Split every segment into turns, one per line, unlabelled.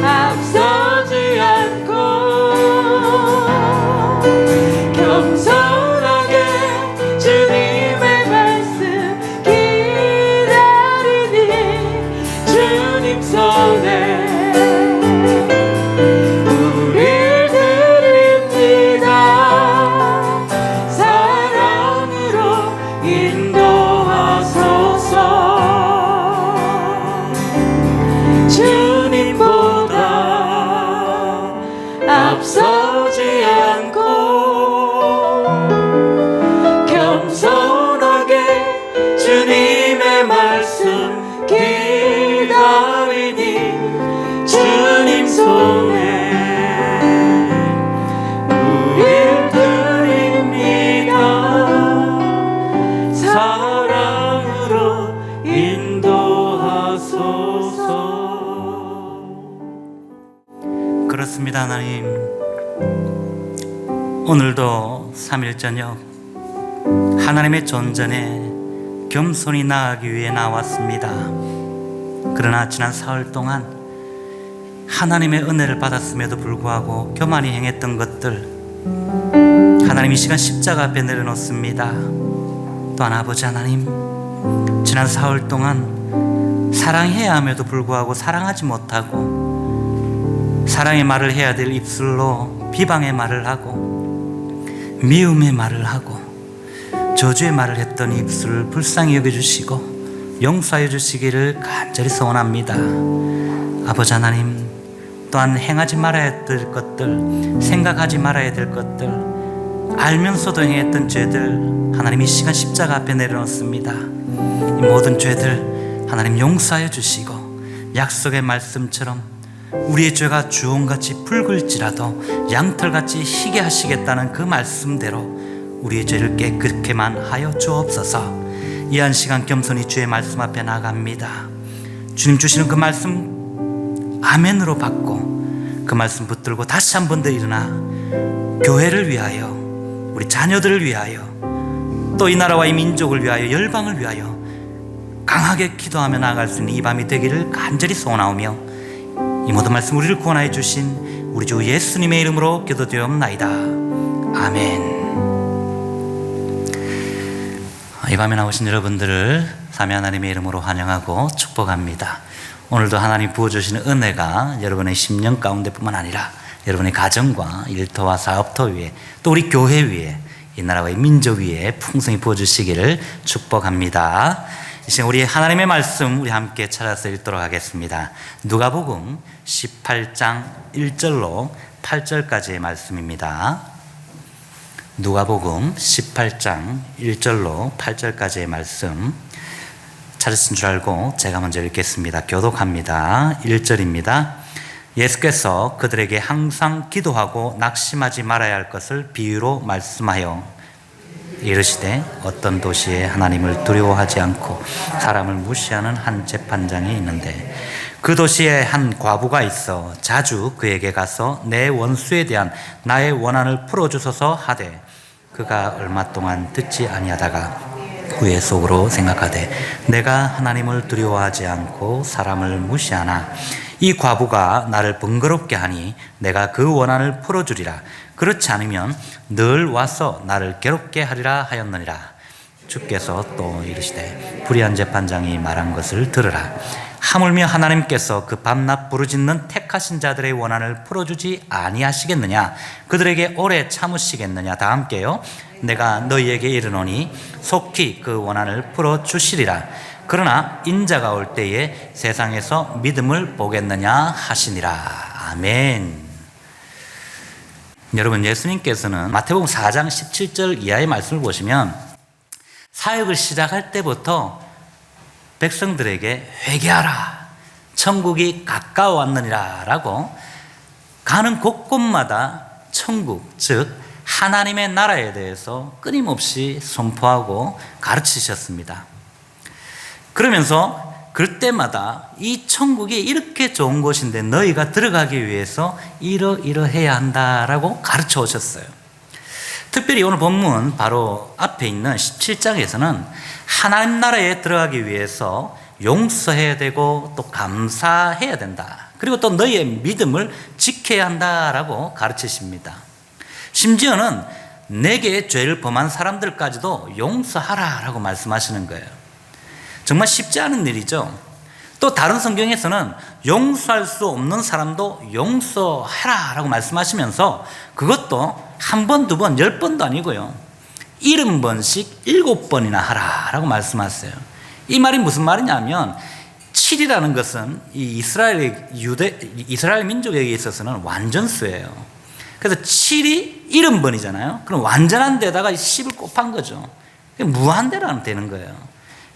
앞서지 않고 겸손하게 주님의 말씀 기다리니 주님 손에 우릴 드립니다. 사랑으로 인도하소서. 주님보다 앞서지 않고 겸손하게 주님의 말씀 기다리니 주님 손에 우릴 드립니다. 사랑으로 인도하소서.
그렇습니다. 하나님, 오늘도 3일 저녁 하나님의 존전에 겸손히 나아가기 위해 나왔습니다. 그러나 지난 사흘 동안 하나님의 은혜를 받았음에도 불구하고 교만히 행했던 것들 하나님 이 시간 십자가 앞에 내려놓습니다. 또한 아버지 하나님, 지난 사흘 동안 사랑해야 함에도 불구하고 사랑하지 못하고 사랑의 말을 해야 될 입술로 비방의 말을 하고 미움의 말을 하고 저주의 말을 했던 입술을 불쌍히 여겨주시고 용서해 주시기를 간절히 소원합니다. 아버지 하나님, 또한 행하지 말아야 될 것들, 생각하지 말아야 될 것들, 알면서도 행했던 죄들 하나님 이 시간 십자가 앞에 내려놓습니다. 이 모든 죄들 하나님 용서해 주시고 약속의 말씀처럼 우리의 죄가 주홍같이 붉을지라도 양털같이 희게 하시겠다는 그 말씀대로 우리의 죄를 깨끗게만 하여 주옵소서. 이 한 시간 겸손히 주의 말씀 앞에 나갑니다. 주님 주시는 그 말씀 아멘으로 받고 그 말씀 붙들고 다시 한 번 더 일어나 교회를 위하여, 우리 자녀들을 위하여, 또 이 나라와 이 민족을 위하여, 열방을 위하여 강하게 기도하며 나아갈 수 있는 이 밤이 되기를 간절히 소원하오며 이 모든 말씀 우리를 구원하여 주신 우리 주 예수님의 이름으로 기도드리옵나이다. 아멘. 이 밤에 나오신 여러분들을 삼위 하나님의 이름으로 환영하고 축복합니다. 오늘도 하나님 부어주시는 은혜가 여러분의 심령 가운데뿐만 아니라 여러분의 가정과 일터와 사업터 위에, 또 우리 교회 위에, 이 나라와 이 민족 위에 풍성히 부어주시기를 축복합니다. 이 시간 우리 하나님의 말씀 우리 함께 찾아서 읽도록 하겠습니다. 누가복음 18장 1절로 8절까지의 말씀입니다. 누가복음 18장 1절로 8절까지의 말씀 찾으신 줄 알고 제가 먼저 읽겠습니다. 교독합니다. 1절입니다. 예수께서 그들에게 항상 기도하고 낙심하지 말아야 할 것을 비유로 말씀하여 이르시되 어떤 도시에 하나님을 두려워하지 않고 사람을 무시하는 한 재판장이 있는데 그 도시에 한 과부가 있어 자주 그에게 가서 내 원수에 대한 나의 원한을 풀어주소서 하되 그가 얼마 동안 듣지 아니하다가 후에 속으로 생각하되 내가 하나님을 두려워하지 않고 사람을 무시하나 이 과부가 나를 번거롭게 하니 내가 그 원한을 풀어주리라. 그렇지 않으면 늘 와서 나를 괴롭게 하리라 하였느니라. 주께서 또 이르시되 불의한 재판장이 말한 것을 들으라. 하물며 하나님께서 그 밤낮 부르짖는 택하신 자들의 원한을 풀어주지 아니하시겠느냐? 그들에게 오래 참으시겠느냐? 다 함께요. 내가 너희에게 이르노니 속히 그 원한을 풀어주시리라. 그러나 인자가 올 때에 세상에서 믿음을 보겠느냐 하시니라. 아멘. 여러분, 예수님께서는 마태복음 4장 17절 이하의 말씀을 보시면 사역을 시작할 때부터 백성들에게 회개하라, 천국이 가까워 왔느니라 라고 가는 곳곳마다 천국, 즉 하나님의 나라에 대해서 끊임없이 선포하고 가르치셨습니다. 그러면서 그때마다 이 천국이 이렇게 좋은 곳인데 너희가 들어가기 위해서 이러해야 한다라고 가르쳐 오셨어요. 특별히 오늘 본문 바로 앞에 있는 17장에서는 하나님 나라에 들어가기 위해서 용서해야 되고 또 감사해야 된다. 그리고 또 너희의 믿음을 지켜야 한다라고 가르치십니다. 심지어는 내게 죄를 범한 사람들까지도 용서하라라고 말씀하시는 거예요. 정말 쉽지 않은 일이죠. 또 다른 성경에서는 용서할 수 없는 사람도 용서하라라고 말씀하시면서 그것도 한 번, 두 번, 10번도 아니고요. 70번씩 7번이나 하라라고 말씀하세요. 이 말이 무슨 말이냐면 7이라는 것은 이 이스라엘 민족에게 있어서는 완전수예요. 그래서 7이 70번이잖아요. 그럼 완전한 데다가 10을 곱한 거죠. 무한대라는 되는 거예요.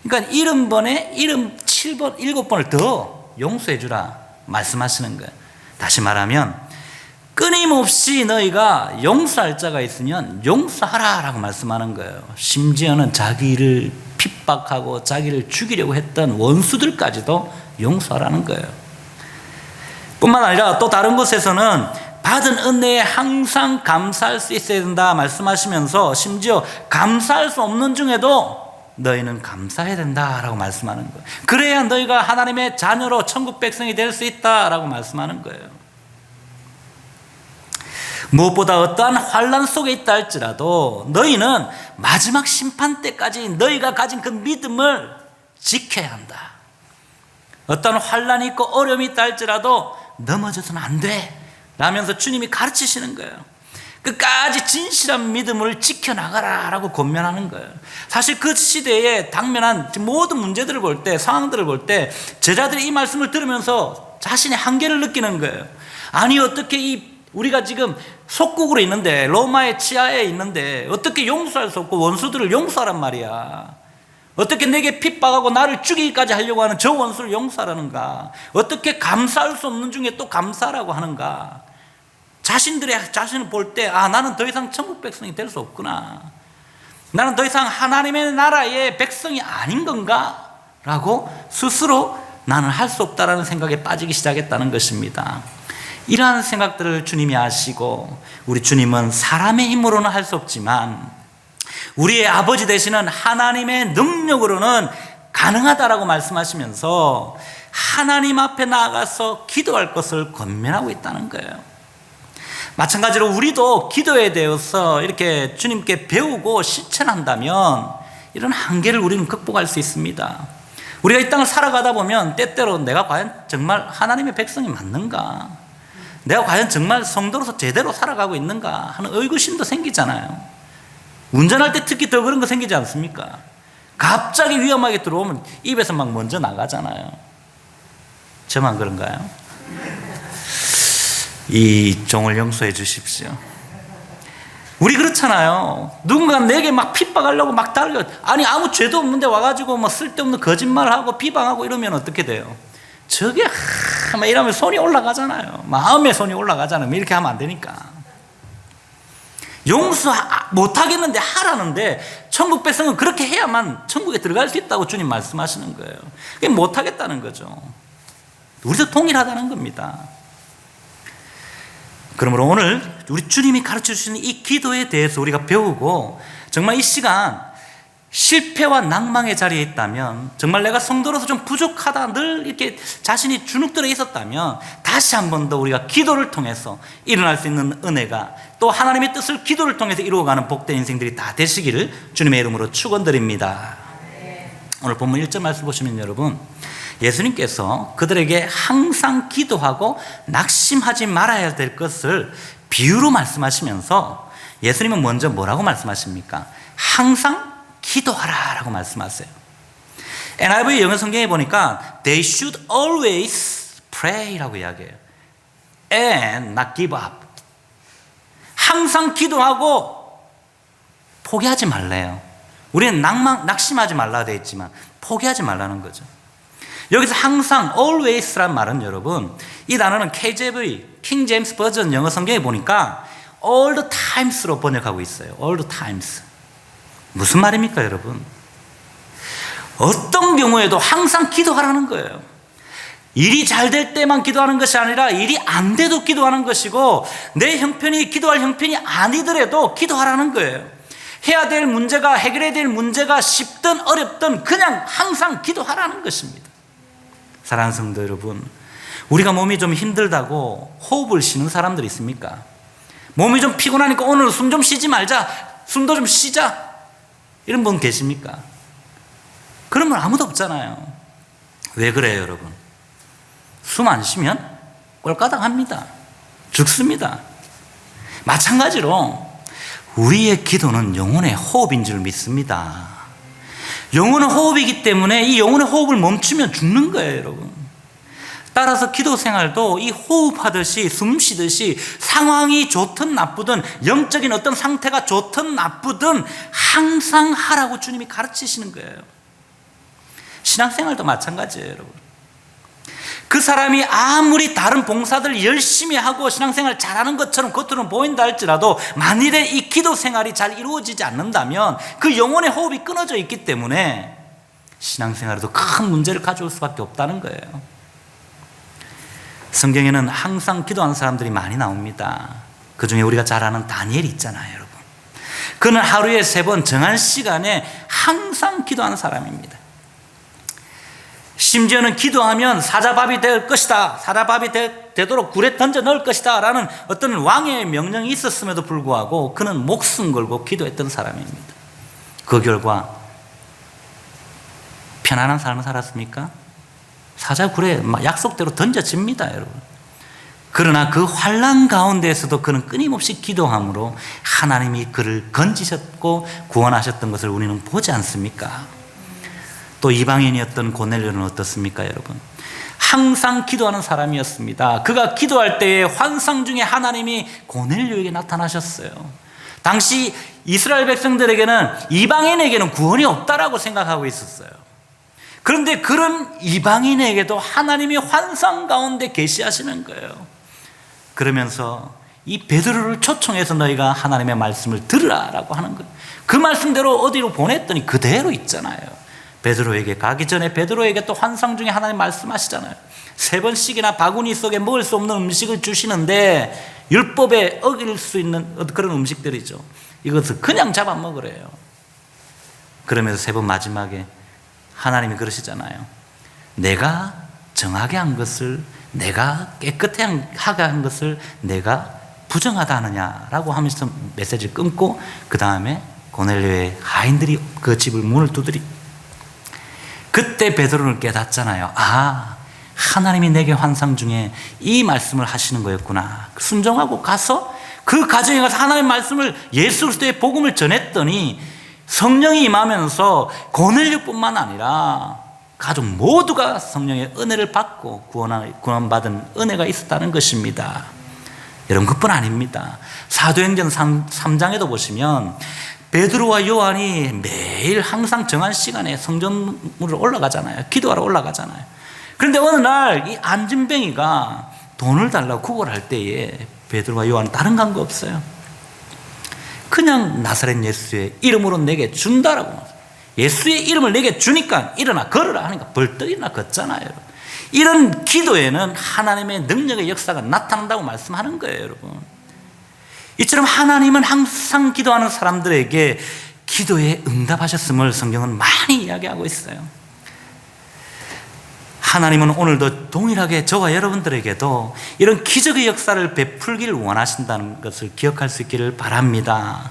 그러니까 70번에 7번, 7번을 더 용서해 주라 말씀하시는 거예요. 다시 말하면 끊임없이 너희가 용서할 자가 있으면 용서하라라고 말씀하는 거예요. 심지어는 자기를 핍박하고 자기를 죽이려고 했던 원수들까지도 용서하라는 거예요. 뿐만 아니라 또 다른 곳에서는 받은 은혜에 항상 감사할 수 있어야 된다 말씀하시면서 심지어 감사할 수 없는 중에도 너희는 감사해야 된다라고 말씀하는 거예요. 그래야 너희가 하나님의 자녀로 천국 백성이 될 수 있다라고 말씀하는 거예요. 무엇보다 어떠한 환난 속에 있다 할지라도 너희는 마지막 심판 때까지 너희가 가진 그 믿음을 지켜야 한다. 어떠한 환난이 있고 어려움이 있다 할지라도 넘어져서는 안 돼 라면서 주님이 가르치시는 거예요. 끝까지 진실한 믿음을 지켜나가라라고 권면하는 거예요. 사실 그 시대에 당면한 모든 문제들을 볼 때, 상황들을 볼 때 제자들이 이 말씀을 들으면서 자신의 한계를 느끼는 거예요. 아니 어떻게 우리가 지금 속국으로 있는데, 로마의 치하에 있는데 어떻게 용서할 수 없고 원수들을 용서하란 말이야. 어떻게 내게 핍박하고 나를 죽이기까지 하려고 하는 저 원수를 용서하라는가. 어떻게 감사할 수 없는 중에 또 감사라고 하는가. 자신을 볼 때 나는 더 이상 천국 백성이 될 수 없구나. 나는 더 이상 하나님의 나라의 백성이 아닌 건가? 라고 스스로 나는 할 수 없다라는 생각에 빠지기 시작했다는 것입니다. 이러한 생각들을 주님이 아시고 우리 주님은 사람의 힘으로는 할 수 없지만 우리의 아버지 되시는 하나님의 능력으로는 가능하다라고 말씀하시면서 하나님 앞에 나아가서 기도할 것을 권면하고 있다는 거예요. 마찬가지로 우리도 기도에 대해서 이렇게 주님께 배우고 실천한다면 이런 한계를 우리는 극복할 수 있습니다. 우리가 이 땅을 살아가다 보면 때때로 내가 과연 정말 하나님의 백성이 맞는가? 내가 과연 정말 성도로서 제대로 살아가고 있는가 하는 의구심도 생기잖아요. 운전할 때 특히 더 그런 거 생기지 않습니까? 갑자기 위험하게 들어오면 입에서 막 먼저 나가잖아요. 저만 그런가요? 이 종을 용서해 주십시오. 우리 그렇잖아요. 누군가 내게 막 핍박하려고 막 달려. 아니 아무 죄도 없는데 와가지고 뭐 쓸데없는 거짓말하고 비방하고 이러면 어떻게 돼요? 저게 막 이러면 손이 올라가잖아요. 마음에 손이 올라가잖아요. 이렇게 하면 안 되니까. 용서 못하겠는데 하라는데 천국 백성은 그렇게 해야만 천국에 들어갈 수 있다고 주님 말씀하시는 거예요. 그게 못하겠다는 거죠. 우리도 동일하다는 겁니다. 그러므로 오늘 우리 주님이 가르쳐 주시는 이 기도에 대해서 우리가 배우고 정말 이 시간 실패와 낭망의 자리에 있다면 정말 내가 성도로서 좀 부족하다 늘 이렇게 자신이 주눅들어 있었다면 다시 한 번 더 우리가 기도를 통해서 일어날 수 있는 은혜가 또 하나님의 뜻을 기도를 통해서 이루어가는 복된 인생들이 다 되시기를 주님의 이름으로 축원드립니다. 오늘 본문 1절 말씀 보시면 여러분 예수님께서 그들에게 항상 기도하고 낙심하지 말아야 될 것을 비유로 말씀하시면서 예수님은 먼저 뭐라고 말씀하십니까? 항상 기도하라 라고 말씀하세요. NIV 영어 성경에 보니까 They should always pray 라고 이야기해요. And not give up. 항상 기도하고 포기하지 말래요. 우리는 낙심하지 말라 되어 있지만 포기하지 말라는 거죠. 여기서 항상 always란 말은 여러분 이 단어는 KJV 킹 제임스 버전 영어 성경에 보니까 all the times로 번역하고 있어요. all the times. 무슨 말입니까 여러분? 어떤 경우에도 항상 기도하라는 거예요. 일이 잘 될 때만 기도하는 것이 아니라 일이 안 돼도 기도하는 것이고 내 형편이 기도할 형편이 아니더라도 기도하라는 거예요. 해결해야 될 문제가 쉽든 어렵든 그냥 항상 기도하라는 것입니다. 사랑하는 성도 여러분, 우리가 몸이 좀 힘들다고 호흡을 쉬는 사람들이 있습니까? 몸이 좀 피곤하니까 오늘 숨 좀 쉬지 말자, 숨도 좀 쉬자, 이런 분 계십니까? 그런 분 아무도 없잖아요. 왜 그래요, 여러분? 숨 안 쉬면 꼴까닥합니다. 죽습니다. 마찬가지로 우리의 기도는 영혼의 호흡인 줄 믿습니다. 영혼은 호흡이기 때문에 이 영혼의 호흡을 멈추면 죽는 거예요, 여러분. 따라서 기도 생활도 이 호흡하듯이 숨 쉬듯이 상황이 좋든 나쁘든 영적인 어떤 상태가 좋든 나쁘든 항상 하라고 주님이 가르치시는 거예요. 신앙생활도 마찬가지예요, 여러분. 그 사람이 아무리 다른 봉사들 열심히 하고 신앙생활 잘하는 것처럼 겉으로는 보인다 할지라도 만일에 이 기도 생활이 잘 이루어지지 않는다면 그 영혼의 호흡이 끊어져 있기 때문에 신앙생활에도 큰 문제를 가져올 수밖에 없다는 거예요. 성경에는 항상 기도하는 사람들이 많이 나옵니다. 그 중에 우리가 잘 아는 다니엘이 있잖아요, 여러분. 그는 하루에 3번 정한 시간에 항상 기도하는 사람입니다. 심지어는 기도하면 사자밥이 될 것이다, 사자밥이 되도록 굴에 던져 넣을 것이다 라는 어떤 왕의 명령이 있었음에도 불구하고 그는 목숨 걸고 기도했던 사람입니다. 그 결과 편안한 삶을 살았습니까? 사자 굴에 약속대로 던져집니다, 여러분. 그러나 그 환난 가운데에서도 그는 끊임없이 기도함으로 하나님이 그를 건지셨고 구원하셨던 것을 우리는 보지 않습니까? 또 이방인이었던 고넬료는 어떻습니까, 여러분? 항상 기도하는 사람이었습니다. 그가 기도할 때에 환상 중에 하나님이 고넬료에게 나타나셨어요. 당시 이스라엘 백성들에게는 이방인에게는 구원이 없다라고 생각하고 있었어요. 그런데 그런 이방인에게도 하나님이 환상 가운데 계시하시는 거예요. 그러면서 이 베드로를 초청해서 너희가 하나님의 말씀을 들으라라고 하는 거예요. 그 말씀대로 어디로 보냈더니 그대로 있잖아요. 베드로에게 가기 전에 베드로에게 또 환상 중에 하나님 말씀하시잖아요. 3번씩이나 바구니 속에 먹을 수 없는 음식을 주시는데 율법에 어길 수 있는 그런 음식들이죠. 이것을 그냥 잡아먹으래요. 그러면서 3번 마지막에 하나님이 그러시잖아요. 내가 정하게 한 것을, 내가 깨끗하게 한 것을 내가 부정하다 하느냐라고 하면서 메시지를 끊고 그 다음에 고넬료의 하인들이 그 집을 문을 두드리. 그때 베드로는 깨닫잖아요. 아, 하나님이 내게 환상 중에 이 말씀을 하시는 거였구나. 순종하고 가서 그 가정에 가서 하나님의 말씀을, 예수 그리스도의 복음을 전했더니 성령이 임하면서 고넬료뿐만 아니라 가족 모두가 성령의 은혜를 받고 구원받은 은혜가 있었다는 것입니다. 여러분, 그뿐 아닙니다. 사도행전 3장에도 보시면 베드로와 요한이 매일 항상 정한 시간에 성전으로 올라가잖아요. 기도하러 올라가잖아요. 그런데 어느 날 이 안진뱅이가 돈을 달라고 구걸할 때에 베드로와 요한은 다른 관계 없어요. 그냥 나사렛 예수의 이름으로 내게 준다라고. 예수의 이름을 내게 주니까 일어나 걸으라 하니까 벌떡 일어나 걷잖아요. 이런 기도에는 하나님의 능력의 역사가 나타난다고 말씀하는 거예요, 여러분. 이처럼 하나님은 항상 기도하는 사람들에게 기도에 응답하셨음을 성경은 많이 이야기하고 있어요. 하나님은 오늘도 동일하게 저와 여러분들에게도 이런 기적의 역사를 베풀기를 원하신다는 것을 기억할 수 있기를 바랍니다.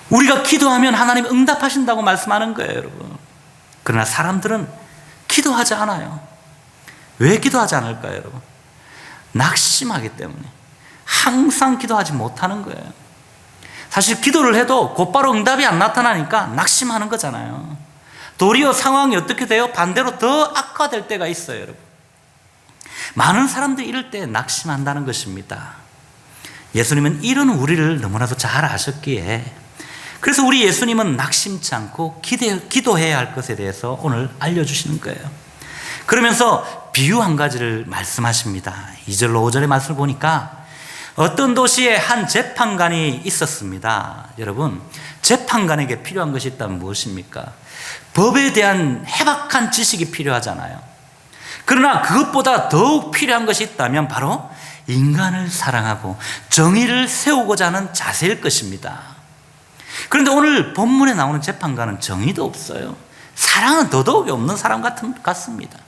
우리가 기도하면 하나님 응답하신다고 말씀하는 거예요, 여러분. 그러나 사람들은 기도하지 않아요. 왜 기도하지 않을까요, 여러분? 낙심하기 때문에. 항상 기도하지 못하는 거예요. 사실 기도를 해도 곧바로 응답이 안 나타나니까 낙심하는 거잖아요. 도리어 상황이 어떻게 돼요? 반대로 더 악화될 때가 있어요, 여러분. 많은 사람들이 이럴 때 낙심한다는 것입니다. 예수님은 이런 우리를 너무나도 잘 아셨기에, 그래서 우리 예수님은 낙심치 않고 기도해야 할 것에 대해서 오늘 알려주시는 거예요. 그러면서 비유 한 가지를 말씀하십니다. 2절로 5절의 말씀을 보니까 어떤 도시에 한 재판관이 있었습니다. 여러분, 재판관에게 필요한 것이 있다면 무엇입니까? 법에 대한 해박한 지식이 필요하잖아요. 그러나 그것보다 더욱 필요한 것이 있다면 바로 인간을 사랑하고 정의를 세우고자 하는 자세일 것입니다. 그런데 오늘 본문에 나오는 재판관은 정의도 없어요. 사랑은 더더욱이 없는 사람 같습니다.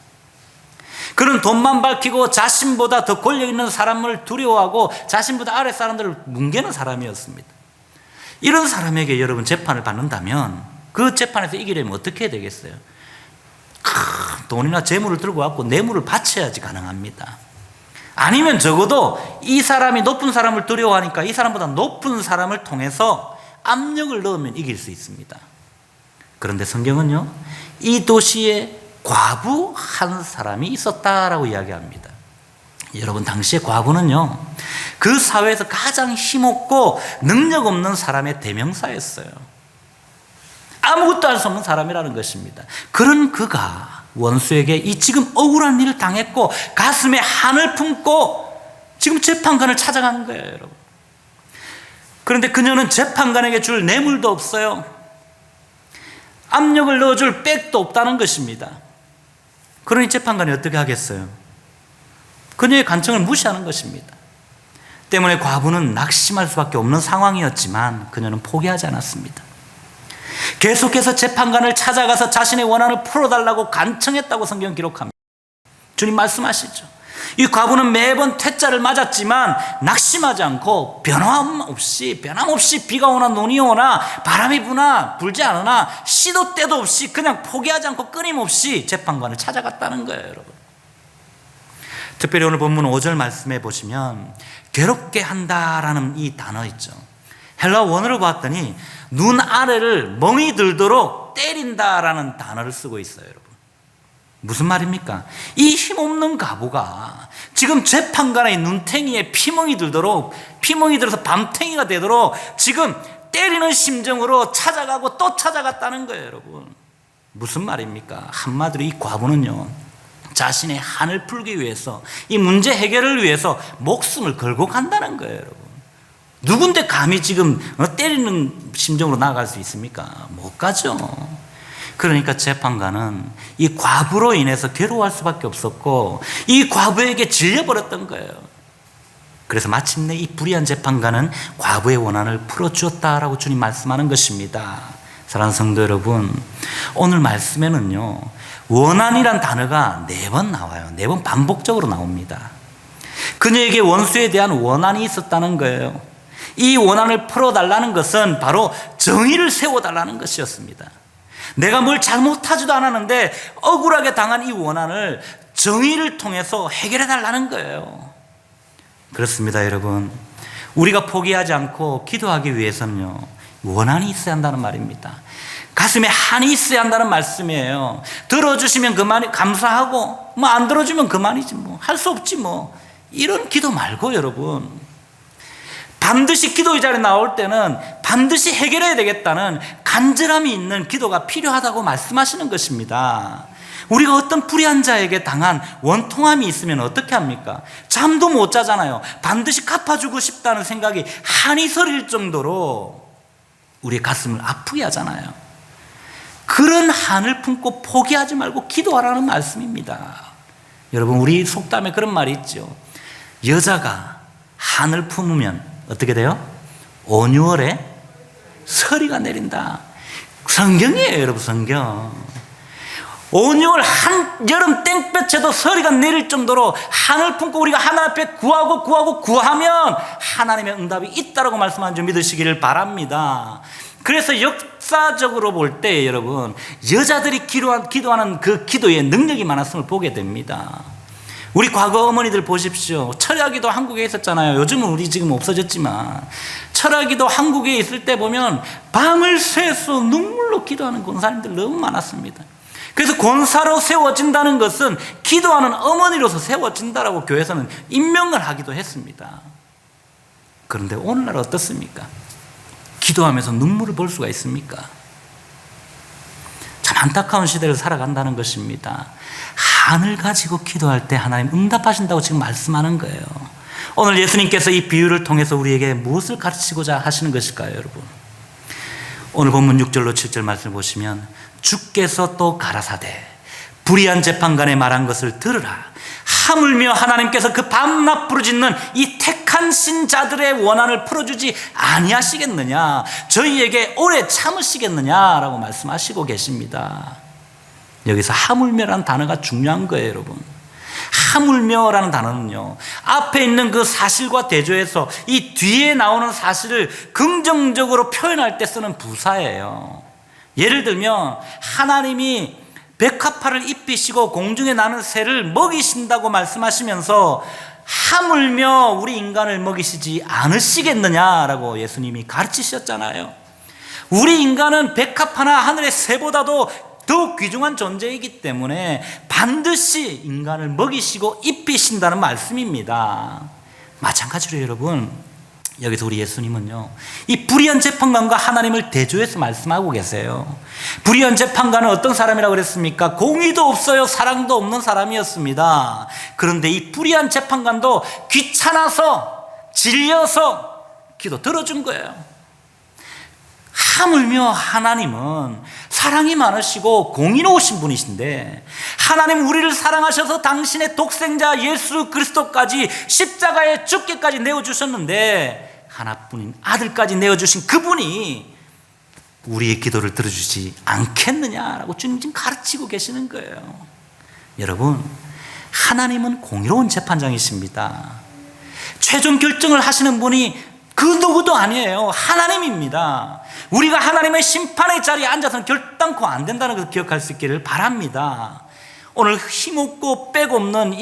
그는 돈만 밝히고 자신보다 더 권력 있는 사람을 두려워하고 자신보다 아래 사람들을 뭉개는 사람이었습니다. 이런 사람에게 여러분 재판을 받는다면 그 재판에서 이기려면 어떻게 해야 되겠어요? 돈이나 재물을 들고 왔고 뇌물을 바쳐야지 가능합니다. 아니면 적어도 이 사람이 높은 사람을 두려워하니까 이 사람보다 높은 사람을 통해서 압력을 넣으면 이길 수 있습니다. 그런데 성경은요, 이 도시에 과부 한 사람이 있었다라고 이야기합니다. 여러분, 당시에 과부는요, 그 사회에서 가장 힘없고 능력 없는 사람의 대명사였어요. 아무것도 할 수 없는 사람이라는 것입니다. 그런 그가 원수에게 이 지금 억울한 일을 당했고 가슴에 한을 품고 지금 재판관을 찾아간 거예요, 여러분. 그런데 그녀는 재판관에게 줄 뇌물도 없어요. 압력을 넣어줄 백도 없다는 것입니다. 그러니 재판관이 어떻게 하겠어요? 그녀의 간청을 무시하는 것입니다. 때문에 과부는 낙심할 수밖에 없는 상황이었지만 그녀는 포기하지 않았습니다. 계속해서 재판관을 찾아가서 자신의 원한을 풀어달라고 간청했다고 성경 기록합니다. 주님 말씀하시죠. 이 과부는 매번 퇴짜를 맞았지만 낙심하지 않고 변함없이 비가 오나 눈이 오나 바람이 부나 불지 않으나 시도 때도 없이 그냥 포기하지 않고 끊임없이 재판관을 찾아갔다는 거예요, 여러분. 특별히 오늘 본문 5절 말씀해 보시면 괴롭게 한다라는 이 단어 있죠. 헬라 원어로 봤더니 눈 아래를 멍이 들도록 때린다라는 단어를 쓰고 있어요, 여러분. 무슨 말입니까? 이 힘없는 과부가 지금 재판관의 눈탱이에 피멍이 들도록, 피멍이 들어서 밤탱이가 되도록 지금 때리는 심정으로 찾아가고 또 찾아갔다는 거예요, 여러분. 무슨 말입니까? 한마디로 이 과부는요, 자신의 한을 풀기 위해서, 이 문제 해결을 위해서 목숨을 걸고 간다는 거예요, 여러분. 누군데 감히 지금 때리는 심정으로 나아갈 수 있습니까? 못 가죠. 그러니까 재판관은 이 과부로 인해서 괴로워할 수밖에 없었고 이 과부에게 질려버렸던 거예요. 그래서 마침내 이 불의한 재판관은 과부의 원한을 풀어주었다라고 주님 말씀하는 것입니다. 사랑하는 성도 여러분, 오늘 말씀에는요, 원한이란 단어가 4번 나와요. 4번 반복적으로 나옵니다. 그녀에게 원수에 대한 원한이 있었다는 거예요. 이 원한을 풀어달라는 것은 바로 정의를 세워달라는 것이었습니다. 내가 뭘 잘못하지도 않았는데 억울하게 당한 이 원한을 정의를 통해서 해결해달라는 거예요. 그렇습니다, 여러분. 우리가 포기하지 않고 기도하기 위해서는요, 원한이 있어야 한다는 말입니다. 가슴에 한이 있어야 한다는 말씀이에요. 들어주시면 그만이 감사하고 뭐 안 들어주면 그만이지 뭐 할 수 없지 뭐 이런 기도 말고 여러분, 반드시 기도의 자리에 나올 때는 반드시 해결해야 되겠다는 간절함이 있는 기도가 필요하다고 말씀하시는 것입니다. 우리가 어떤 불의한 자에게 당한 원통함이 있으면 어떻게 합니까? 잠도 못 자잖아요. 반드시 갚아주고 싶다는 생각이 한이 서릴 정도로 우리의 가슴을 아프게 하잖아요. 그런 한을 품고 포기하지 말고 기도하라는 말씀입니다. 여러분, 우리 속담에 그런 말이 있죠. 여자가 한을 품으면 어떻게 돼요? 5, 6월에 서리가 내린다. 성경이에요, 여러분. 성경. 5, 6월 한여름 땡볕에도 서리가 내릴 정도로 한을 품고 우리가 하나님 앞에 구하면 하나님의 응답이 있다라고 말씀하는 줄 믿으시기를 바랍니다. 그래서 역사적으로 볼 때 여러분, 여자들이 기도하는 그 기도에 능력이 많았음을 보게 됩니다. 우리 과거 어머니들 보십시오. 철야기도 한국에 있었잖아요. 요즘은 우리 지금 없어졌지만 철야기도 한국에 있을 때 보면 밤을 새서 눈물로 기도하는 권사님들 너무 많았습니다. 그래서 권사로 세워진다는 것은 기도하는 어머니로서 세워진다라고 교회에서는 임명을 하기도 했습니다. 그런데 오늘날 어떻습니까? 기도하면서 눈물을 볼 수가 있습니까? 참 안타까운 시대를 살아간다는 것입니다. 한을 가지고 기도할 때 하나님 응답하신다고 지금 말씀하는 거예요. 오늘 예수님께서 이 비유를 통해서 우리에게 무엇을 가르치고자 하시는 것일까요, 여러분? 오늘 본문 6절로 7절 말씀을 보시면 주께서 또 가라사대 불의한 재판관의 말한 것을 들으라. 하물며 하나님께서 그 밤낮 부르짖는 이 택한 신자들의 원한을 풀어주지 아니하시겠느냐, 저희에게 오래 참으시겠느냐라고 말씀하시고 계십니다. 여기서 하물며라는 단어가 중요한 거예요, 여러분. 하물며라는 단어는요, 앞에 있는 그 사실과 대조해서 이 뒤에 나오는 사실을 긍정적으로 표현할 때 쓰는 부사예요. 예를 들면 하나님이 백합화를 입히시고 공중에 나는 새를 먹이신다고 말씀하시면서 하물며 우리 인간을 먹이시지 않으시겠느냐라고 예수님이 가르치셨잖아요. 우리 인간은 백합화나 하늘의 새보다도 더 귀중한 존재이기 때문에 반드시 인간을 먹이시고 입히신다는 말씀입니다. 마찬가지로 여러분, 여기서 우리 예수님은요, 이 불의한 재판관과 하나님을 대조해서 말씀하고 계세요. 불의한 재판관은 어떤 사람이라고 그랬습니까? 공의도 없어요, 사랑도 없는 사람이었습니다. 그런데 이 불의한 재판관도 귀찮아서 질려서 기도 들어준 거예요. 하물며 하나님은 사랑이 많으시고 공의로우신 분이신데, 하나님 우리를 사랑하셔서 당신의 독생자 예수 그리스도까지 십자가에 죽기까지 내어주셨는데, 하나뿐인 아들까지 내어주신 그분이 우리의 기도를 들어주지 않겠느냐라고 주님 지금 가르치고 계시는 거예요. 여러분, 하나님은 공의로운 재판장이십니다. 최종 결정을 하시는 분이 그 누구도 아니에요. 하나님입니다. 우리가 하나님의 심판의 자리에 앉아서는 결단코 안 된다는 것을 기억할 수 있기를 바랍니다. 오늘 힘없고 빼없는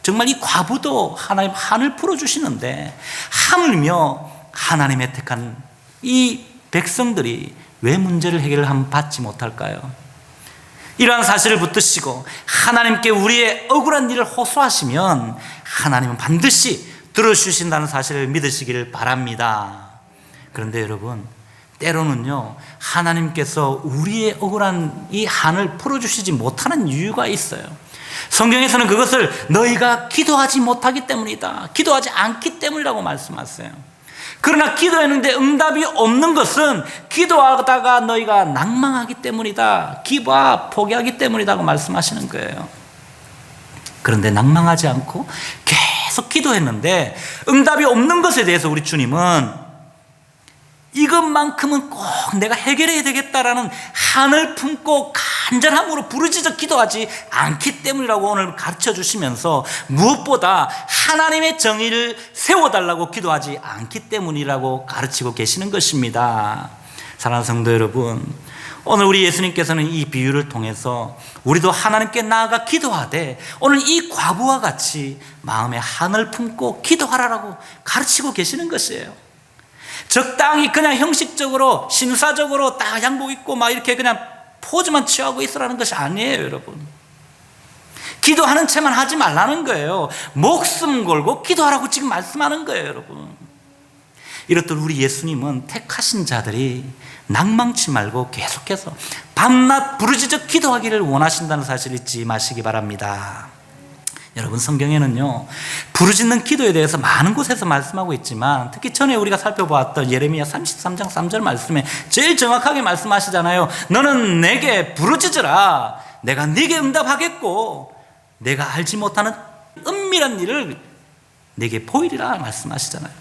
정말 이 과부도 하나님 한을 풀어주시는데, 하물며 하나님의 택한 이 백성들이 왜 문제를 해결을 받지 못할까요? 이러한 사실을 붙드시고 하나님께 우리의 억울한 일을 호소하시면 하나님은 반드시 들어주신다는 사실을 믿으시기를 바랍니다. 그런데 여러분, 때로는요, 하나님께서 우리의 억울한 이 한을 풀어주시지 못하는 이유가 있어요. 성경에서는 그것을 너희가 기도하지 못하기 때문이다, 기도하지 않기 때문이라고 말씀하세요. 그러나 기도했는데 응답이 없는 것은 기도하다가 너희가 낭망하기 때문이다, 기도와 포기하기 때문이라고 말씀하시는 거예요. 그런데 낭망하지 않고 계속 기도했는데 응답이 없는 것에 대해서 우리 주님은 이것만큼은 꼭 내가 해결해야 되겠다라는 한을 품고 간절함으로 부르짖어 기도하지 않기 때문이라고 오늘 가르쳐 주시면서, 무엇보다 하나님의 정의를 세워달라고 기도하지 않기 때문이라고 가르치고 계시는 것입니다. 사랑하는 성도 여러분, 오늘 우리 예수님께서는 이 비유를 통해서 우리도 하나님께 나아가 기도하되 오늘 이 과부와 같이 마음에 한을 품고 기도하라고 가르치고 계시는 것이에요. 적당히 그냥 형식적으로 신사적으로 딱 양복 입고 막 이렇게 그냥 포즈만 취하고 있으라는 것이 아니에요. 여러분, 기도하는 채만 하지 말라는 거예요. 목숨 걸고 기도하라고 지금 말씀하는 거예요. 여러분, 이렇듯 우리 예수님은 택하신 자들이 낭망치 말고 계속해서 밤낮 부르짖어 기도하기를 원하신다는 사실 잊지 마시기 바랍니다. 여러분, 성경에는요, 부르짖는 기도에 대해서 많은 곳에서 말씀하고 있지만, 특히 전에 우리가 살펴보았던 예레미야 33장 3절 말씀에 제일 정확하게 말씀하시잖아요. 너는 내게 부르짖으라, 내가 네게 응답하겠고 내가 알지 못하는 은밀한 일을 네게 보이리라 말씀하시잖아요.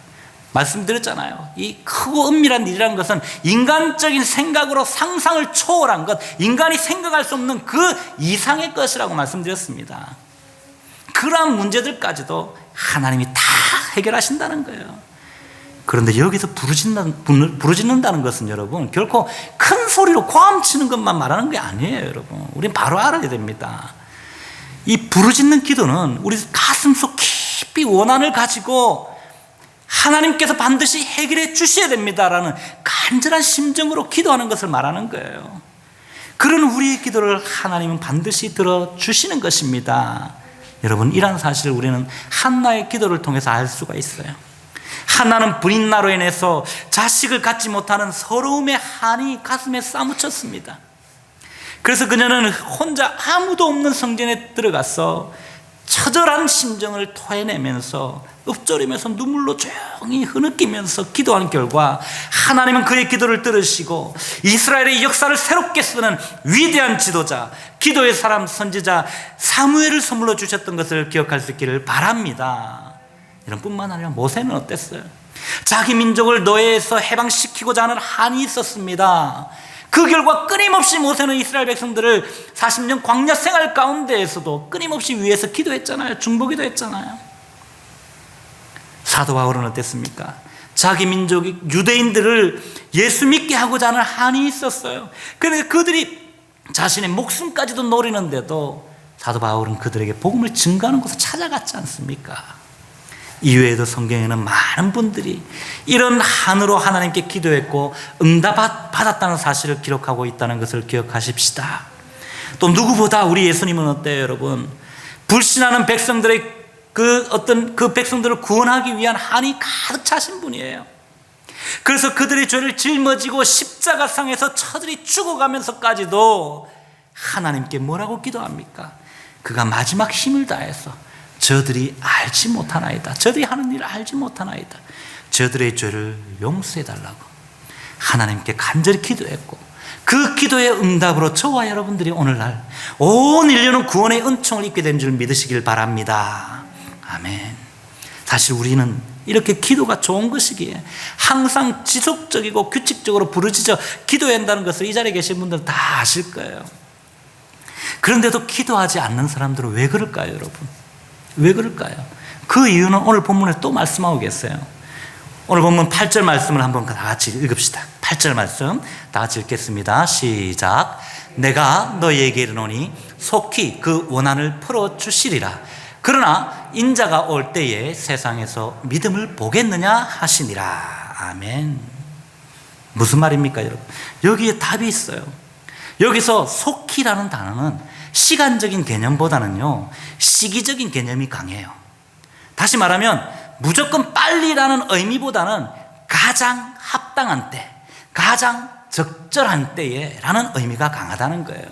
말씀드렸잖아요. 이 크고 은밀한 일이라는 것은 인간적인 생각으로 상상을 초월한 것, 인간이 생각할 수 없는 그 이상의 것이라고 말씀드렸습니다. 그러한 문제들까지도 하나님이 다 해결하신다는 거예요. 그런데 여기서 부르짖는다는 것은 여러분, 결코 큰 소리로 고함치는 것만 말하는 게 아니에요. 여러분, 우리는 바로 알아야 됩니다. 이 부르짖는 기도는 우리 가슴속 깊이 원한을 가지고 하나님께서 반드시 해결해 주셔야 됩니다라는 간절한 심정으로 기도하는 것을 말하는 거예요. 그런 우리의 기도를 하나님은 반드시 들어주시는 것입니다. 여러분, 이러한 사실을 우리는 한나의 기도를 통해서 알 수가 있어요. 한나는 불임나로 인해서 자식을 갖지 못하는 서러움의 한이 가슴에 싸묻혔습니다. 그래서 그녀는 혼자 아무도 없는 성전에 들어가서 처절한 심정을 토해내면서 읊조리면서 눈물로 조용히 흐느끼면서 기도하는 결과 하나님은 그의 기도를 들으시고 이스라엘의 역사를 새롭게 쓰는 위대한 지도자, 기도의 사람 선지자 사무엘을 선물로 주셨던 것을 기억할 수 있기를 바랍니다. 이런 뿐만 아니라 모세는 어땠어요? 자기 민족을 노예에서 해방시키고자 하는 한이 있었습니다. 그 결과 끊임없이 모세는 이스라엘 백성들을 40년 광야 생활 가운데에서도 끊임없이 위에서 기도했잖아요. 중보기도 했잖아요. 사도 바울은 어땠습니까? 자기 민족 유대인들을 예수 믿게 하고자 하는 한이 있었어요. 그런데 그들이 자신의 목숨까지도 노리는데도 사도 바울은 그들에게 복음을 증거하는 곳을 찾아갔지 않습니까? 이외에도 성경에는 많은 분들이 이런 한으로 하나님께 기도했고 응답 받았다는 사실을 기록하고 있다는 것을 기억하십시다. 또 누구보다 우리 예수님은 어때요, 여러분? 불신하는 백성들의 그 백성들을 구원하기 위한 한이 가득 차신 분이에요. 그래서 그들의 죄를 짊어지고 십자가상에서 처절히 죽어가면서까지도 하나님께 뭐라고 기도합니까? 그가 마지막 힘을 다해서 저들이 알지 못하나이다, 저들이 하는 일을 알지 못하나이다, 저들의 죄를 용서해달라고 하나님께 간절히 기도했고, 그 기도의 응답으로 저와 여러분들이 오늘날 온 인류는 구원의 은총을 입게 된 줄 믿으시길 바랍니다. 아멘. 사실 우리는 이렇게 기도가 좋은 것이기에 항상 지속적이고 규칙적으로 부르짖어 기도해야 한다는 것을 이 자리에 계신 분들은 다 아실 거예요. 그런데도 기도하지 않는 사람들은 왜 그럴까요, 여러분? 왜 그럴까요? 그 이유는 오늘 본문에 또 말씀하고 계세요. 오늘 본문 8절 말씀을 한번 다 같이 읽읍시다. 8절 말씀 다 같이 읽겠습니다. 시작. 내가 너희에게 이르노니 속히 그 원한을 풀어주시리라. 그러나 인자가 올 때에 세상에서 믿음을 보겠느냐 하시니라. 아멘. 무슨 말입니까, 여러분? 여기에 답이 있어요. 여기서 속히라는 단어는 시간적인 개념보다는요, 시기적인 개념이 강해요. 다시 말하면 무조건 빨리라는 의미보다는 가장 합당한 때, 가장 적절한 때에 라는 의미가 강하다는 거예요.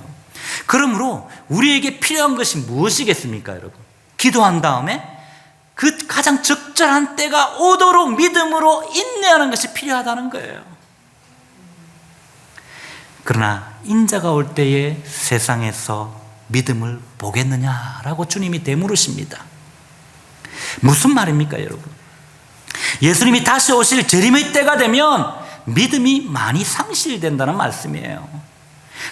그러므로 우리에게 필요한 것이 무엇이겠습니까, 여러분? 기도한 다음에 그 가장 적절한 때가 오도록 믿음으로 인내하는 것이 필요하다는 거예요. 그러나 인자가 올 때에 세상에서 믿음을 보겠느냐라고 주님이 되물으십니다. 무슨 말입니까, 여러분? 예수님이 다시 오실 재림의 때가 되면 믿음이 많이 상실된다는 말씀이에요.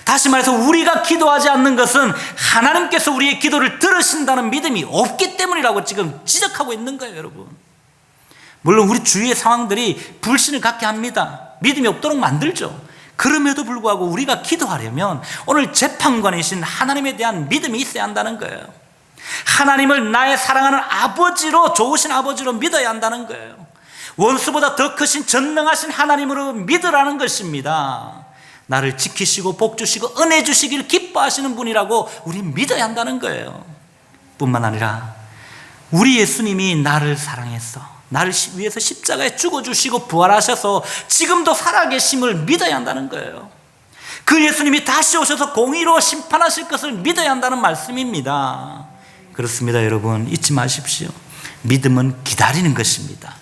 다시 말해서 우리가 기도하지 않는 것은 하나님께서 우리의 기도를 들으신다는 믿음이 없기 때문이라고 지금 지적하고 있는 거예요, 여러분. 물론 우리 주위의 상황들이 불신을 갖게 합니다. 믿음이 없도록 만들죠. 그럼에도 불구하고 우리가 기도하려면 오늘 재판관이신 하나님에 대한 믿음이 있어야 한다는 거예요. 하나님을 나의 사랑하는 아버지로, 좋으신 아버지로 믿어야 한다는 거예요. 원수보다 더 크신 전능하신 하나님으로 믿으라는 것입니다. 나를 지키시고 복 주시고 은혜 주시기를 기뻐하시는 분이라고 우리 믿어야 한다는 거예요. 뿐만 아니라 우리 예수님이 나를 사랑해서 나를 위해서 십자가에 죽어주시고 부활하셔서 지금도 살아계심을 믿어야 한다는 거예요. 그 예수님이 다시 오셔서 공의로 심판하실 것을 믿어야 한다는 말씀입니다. 그렇습니다, 여러분. 잊지 마십시오. 믿음은 기다리는 것입니다.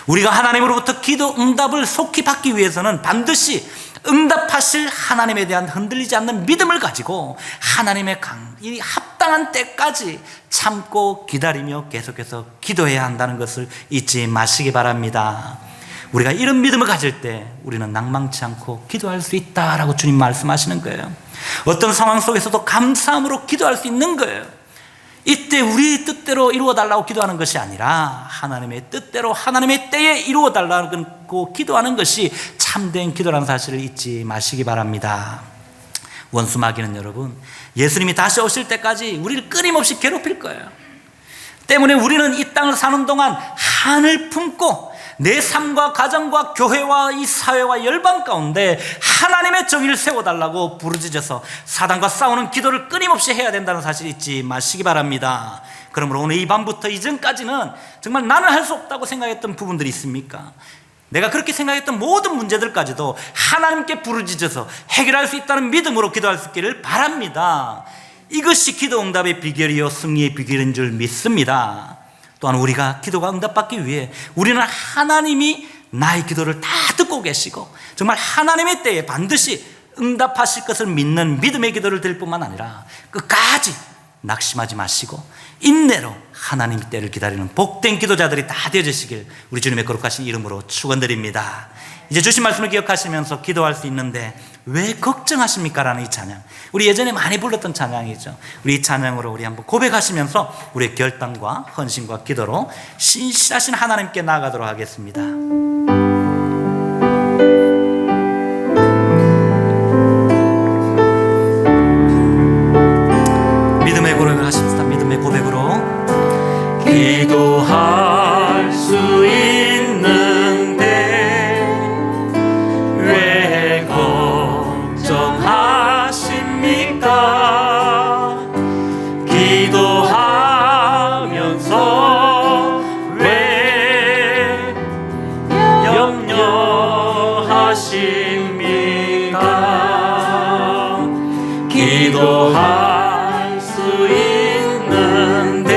우리가 하나님으로부터 기도 응답을 속히 받기 위해서는 반드시 응답하실 하나님에 대한 흔들리지 않는 믿음을 가지고 하나님의 이 합당한 때까지 참고 기다리며 계속해서 기도해야 한다는 것을 잊지 마시기 바랍니다. 우리가 이런 믿음을 가질 때 우리는 낭망치 않고 기도할 수 있다라고 주님 말씀하시는 거예요. 어떤 상황 속에서도 감사함으로 기도할 수 있는 거예요. 이때 우리 뜻대로 이루어달라고 기도하는 것이 아니라 하나님의 뜻대로 하나님의 때에 이루어달라고 기도하는 것이 참된 기도라는 사실을 잊지 마시기 바랍니다. 원수 마귀는 여러분, 예수님이 다시 오실 때까지 우리를 끊임없이 괴롭힐 거예요. 때문에 우리는 이 땅을 사는 동안 한을 품고 내 삶과 가정과 교회와 이 사회와 열방 가운데 하나님의 정의를 세워달라고 부르짖어서 사단과 싸우는 기도를 끊임없이 해야 된다는 사실 잊지 마시기 바랍니다. 그러므로 오늘 이 밤부터 이전까지는 정말 나는 할 수 없다고 생각했던 부분들이 있습니까? 내가 그렇게 생각했던 모든 문제들까지도 하나님께 부르짖어서 해결할 수 있다는 믿음으로 기도할 수 있기를 바랍니다. 이것이 기도 응답의 비결이요 승리의 비결인 줄 믿습니다. 또한 우리가 기도가 응답받기 위해 우리는 하나님이 나의 기도를 다 듣고 계시고 정말 하나님의 때에 반드시 응답하실 것을 믿는 믿음의 기도를 드릴 뿐만 아니라 끝까지 낙심하지 마시고 인내로 하나님의 때를 기다리는 복된 기도자들이 다 되어주시길 우리 주님의 거룩하신 이름으로 축원드립니다. 이제 주신 말씀을 기억하시면서 기도할 수 있는데 왜 걱정하십니까? 라는 이 찬양, 우리 예전에 많이 불렀던 찬양이죠. 우리 이 찬양으로 우리 한번 고백하시면서 우리의 결단과 헌신과 기도로 신실하신 하나님께 나아가도록 하겠습니다. 믿음의 고백을 하십시다. 믿음의 고백으로
기도할 수 있는데 왜 걱정하십니까? 기도하면서 왜 염려하십니까? 기도할 수 있는데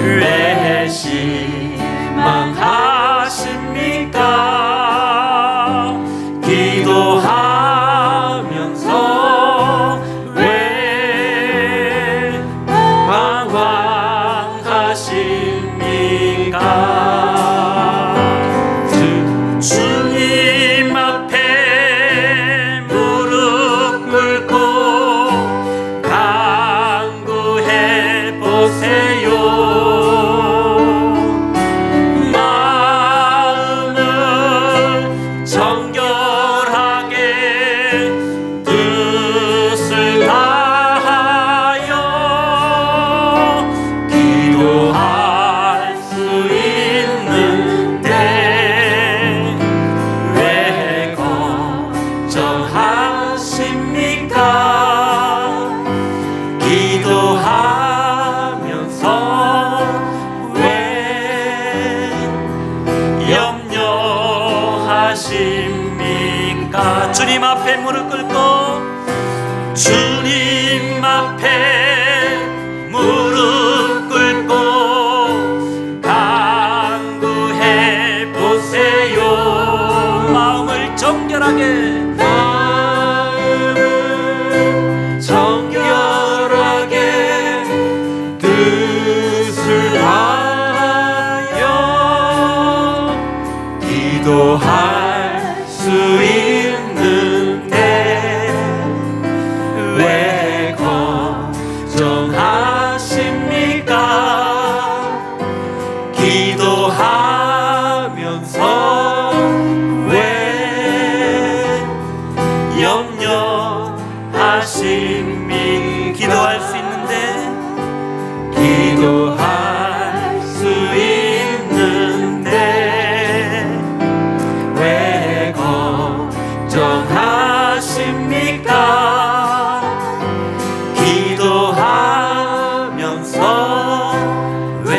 왜 실망하십니까? 기도하면서 왜 방황하십니까? 주님 앞에 무릎 꿇고 간구해 보세요. 마음을 정결하게 뜻을 다하여 기도할 수 있는데 왜 걱정하십니까? 기도하면서 왜 염려하십니까? 주님 앞에 무릎 꿇고 주님 앞에 무릎 꿇고 간구해 보세요. 마음을 정결하게 뜻을 다하여 기도할 수 있는데 왜 걱정하십니까? 기도하면서 왜 염려하십니까? 기도할 수 있는데 기도할 수 있는데 왜 걱정하십니까? 기도하면서 왜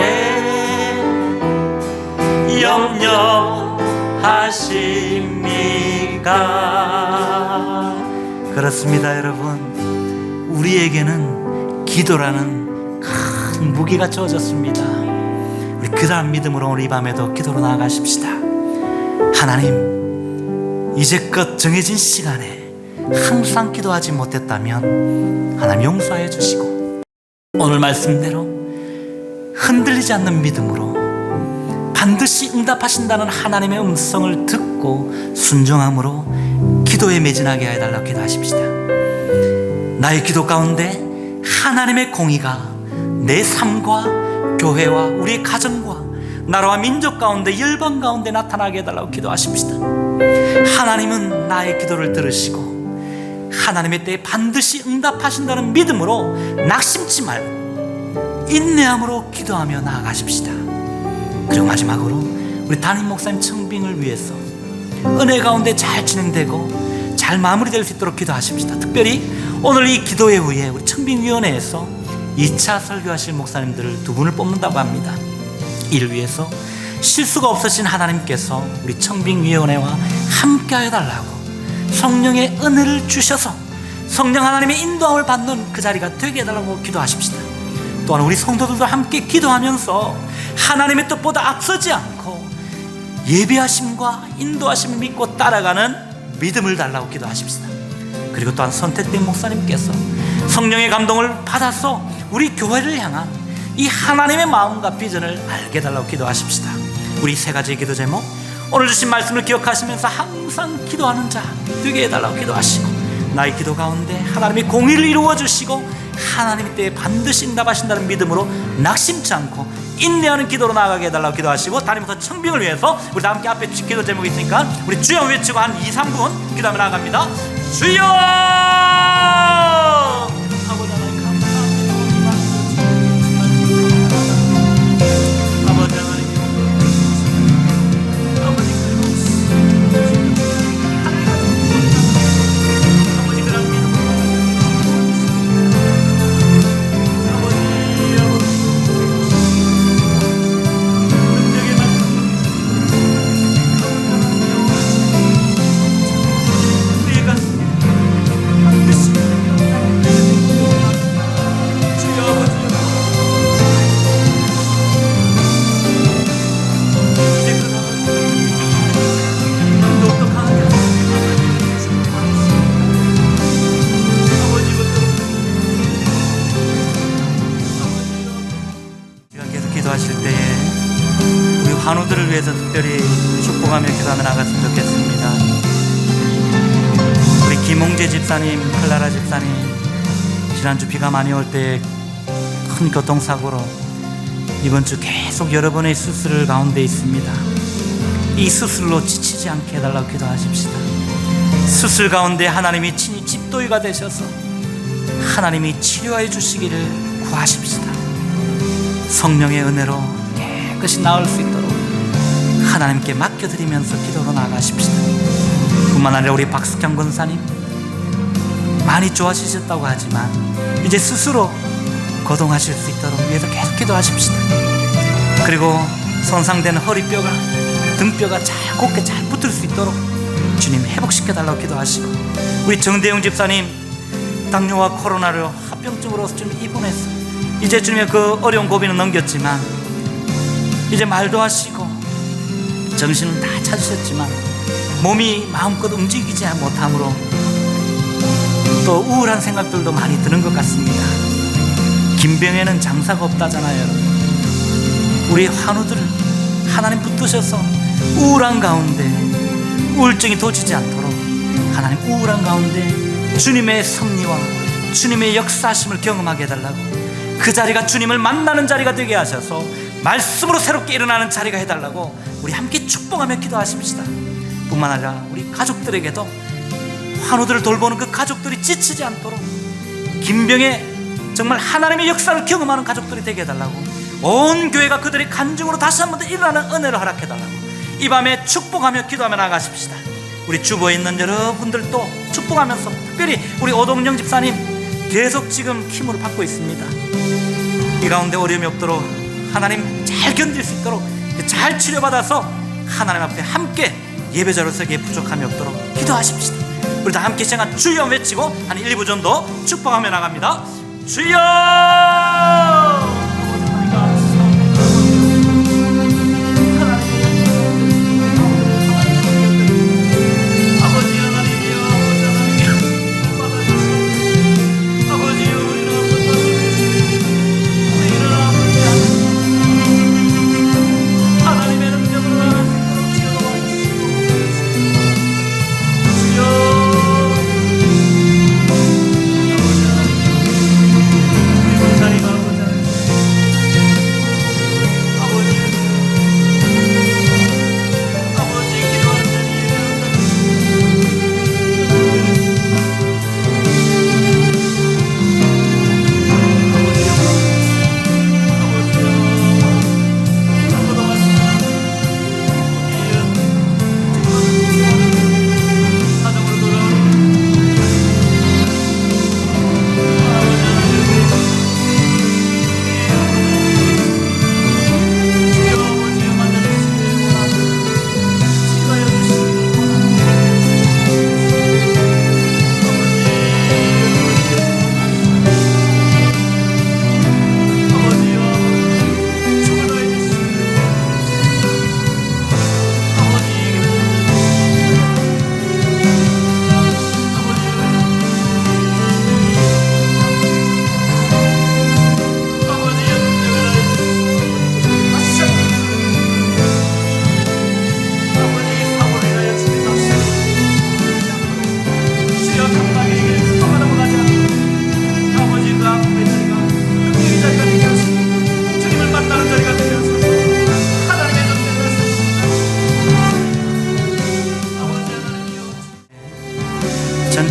염려하십니까? 그렇습니다, 여러분. 우리에게는 기도라는 큰 무기가 주어졌습니다. 우리 그 다음 믿음으로 오늘 이 밤에도 기도로 나아가십시다. 하나님, 이제껏 정해진 시간에 항상 기도하지 못했다면 하나님 용서해 주시고 오늘 말씀대로 흔들리지 않는 믿음으로 반드시 응답하신다는 하나님의 음성을 듣고 순종함으로 기도에 매진하게 해달라고 기도하십시다. 나의 기도 가운데 하나님의 공의가 내 삶과 교회와 우리의 가정과 나라와 민족 가운데 열방 가운데 나타나게 해달라고 기도하십시다. 하나님은 나의 기도를 들으시고 하나님의 때에 반드시 응답하신다는 믿음으로 낙심치 말고 인내함으로 기도하며 나아가십시다. 그리고 마지막으로 우리 담임 목사님 청빙을 위해서 은혜 가운데 잘 진행되고 잘 마무리될 수 있도록 기도하십시다. 특별히 오늘 이 기도회 후에 우리 청빙위원회에서 2차 설교하실 목사님들을 2분을 뽑는다고 합니다. 이를 위해서 실수가 없으신 하나님께서 우리 청빙위원회와 함께하여 달라고 성령의 은혜를 주셔서 성령 하나님의 인도함을 받는 그 자리가 되게 해달라고 기도하십시다. 또한 우리 성도들도 함께 기도하면서 하나님의 뜻보다 앞서지 않고 예배하심과 인도하심을 믿고 따라가는 믿음을 달라고 기도하십시다. 그리고 또한 선택된 목사님께서 성령의 감동을 받아서 우리 교회를 향한 이 하나님의 마음과 비전을 알게 해달라고 기도하십시다. 우리 3가지의 기도 제목, 오늘 주신 말씀을 기억하시면서 항상 기도하는 자 되게 해달라고 기도하시고, 나의 기도 가운데 하나님이 공의를 이루어 주시고 하나님의 때에 반드시 응답하신다는 믿음으로 낙심치 않고 인내하는 기도로 나아가게 해달라고 기도하시고, 다니면서 청빙을 위해서 우리 다 함께 앞에 기도 제목이 있으니까 우리 주여 외치고 한 2, 3분 기도하며 나아갑니다. 주여! 아버지 하나님 감사합니다. 아버지 하나님 기도하실 때에 우리 환우들을 위해서 특별히 축복하며 기도하며 나갔으면 좋겠습니다. 우리 김홍재 집사님, 클라라 집사님, 지난주 비가 많이 올 때 큰 교통사고로 이번 주 계속 여러 번의 수술 가운데 있습니다. 이 수술로 지치지 않게 해달라고 기도하십시다. 수술 가운데 하나님이 친히 집도의가 되셔서 하나님이 치료해 주시기를 구하십시다. 성령의 은혜로 깨끗이 나을 수 있도록 하나님께 맡겨드리면서 기도로 나아가십시다. 뿐만 아니라 우리 박숙현 권사님 많이 좋아지셨다고 하지만 이제 스스로 거동하실 수 있도록 위해서 계속 기도하십시다. 그리고 손상된 허리뼈가, 등뼈가 잘 곧게 잘 붙을 수 있도록 주님 회복시켜달라고 기도하시고, 우리 정대영 집사님 당뇨와 코로나를 합병증으로 좀 입원해서 이제 주님의 그 어려운 고비는 넘겼지만 이제 말도 하시고 정신은 다 찾으셨지만 몸이 마음껏 움직이지 못함으로 또 우울한 생각들도 많이 드는 것 같습니다. 김병에는 장사가 없다잖아요, 여러분. 우리 환우들을 하나님 붙드셔서 우울한 가운데 우울증이 도지지 않도록 하나님 우울한 가운데 주님의 섭리와 주님의 역사하심을 경험하게 해달라고, 그 자리가 주님을 만나는 자리가 되게 하셔서 말씀으로 새롭게 일어나는 자리가 해달라고 우리 함께 축복하며 기도하십시다. 뿐만 아니라 우리 가족들에게도 환우들을 돌보는 그 가족들이 지치지 않도록 김병에 정말 하나님의 역사를 경험하는 가족들이 되게 해달라고, 온 교회가 그들의 간증으로 다시 한 번 더 일어나는 은혜를 허락해달라고 이 밤에 축복하며 기도하며 나가십시다. 우리 주보에 있는 여러분들도 축복하면서 특별히 우리 오동영 집사님 계속 지금 키모를 받고 있습니다. 이 가운데 어려움이 없도록 하나님 잘 견딜 수 있도록 잘 치료받아서 하나님 앞에 함께 예배자로 서기에 부족함이 없도록 기도하십시다. 우리 다 함께 시간 주여 외치고 한 1, 2부 정도 축복하며 나갑니다. 주여! 하나님 아버지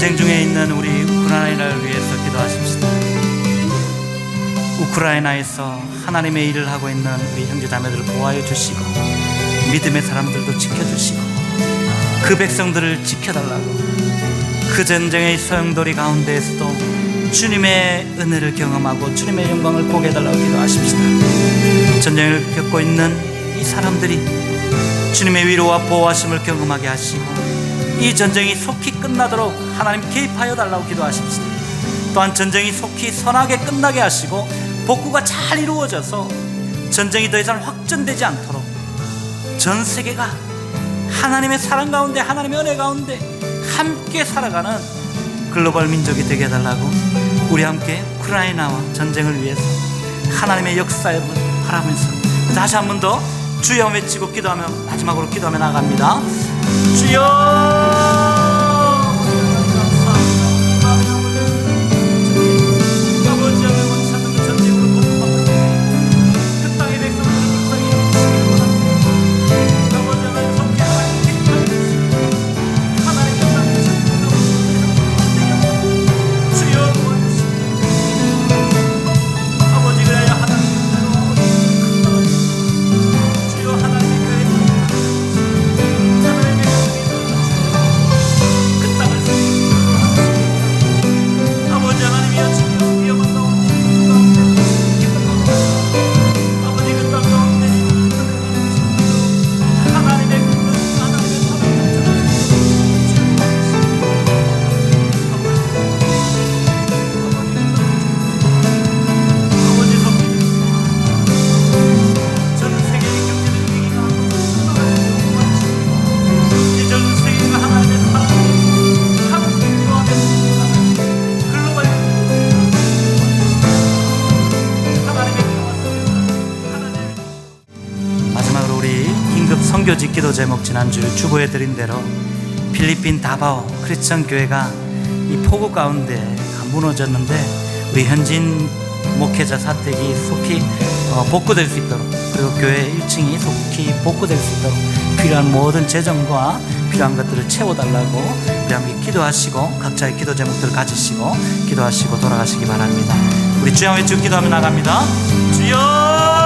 전쟁 중에 있는 우리 우크라이나를 위해서 기도하십시다. 우크라이나에서 하나님의 일을 하고 있는 우리 형제자매들을 보호하여 주시고 믿음의 사람들도 지켜주시고 그 백성들을 지켜달라고, 그 전쟁의 소용돌이 가운데에서도 주님의 은혜를 경험하고 주님의 영광을 보게 해달라고 기도하십시다. 전쟁을 겪고 있는 이 사람들이 주님의 위로와 보호하심을 경험하게 하시고 이 전쟁이 속히 끝나도록 하나님 개입하여 달라고 기도하십시다. 또한 전쟁이 속히 선하게 끝나게 하시고 복구가 잘 이루어져서 전쟁이 더 이상 확전되지 않도록 전 세계가 하나님의 사랑 가운데, 하나님의 은혜 가운데 함께 살아가는 글로벌 민족이 되게 해달라고 우리 함께 우크라이나와 전쟁을 위해서 하나님의 역사를 바라면서 다시 한 번 더 주여 외치고 기도하며 마지막으로 기도하며 나갑니다. 주여! 선교지 기도 제목 지난주 주보해드린 대로 필리핀 다바오 크리스천 교회가 이 폭우 가운데 무너졌는데 우리 현진 목회자 사택이 속히 복구될 수 있도록, 그리고 교회 1층이 속히 복구될 수 있도록 필요한 모든 재정과 필요한 것들을 채워달라고 우리 함께 기도하시고 각자의 기도 제목들을 가지시고 기도하시고 돌아가시기 바랍니다. 우리 주여 외치고 기도하며 나갑니다. 주여!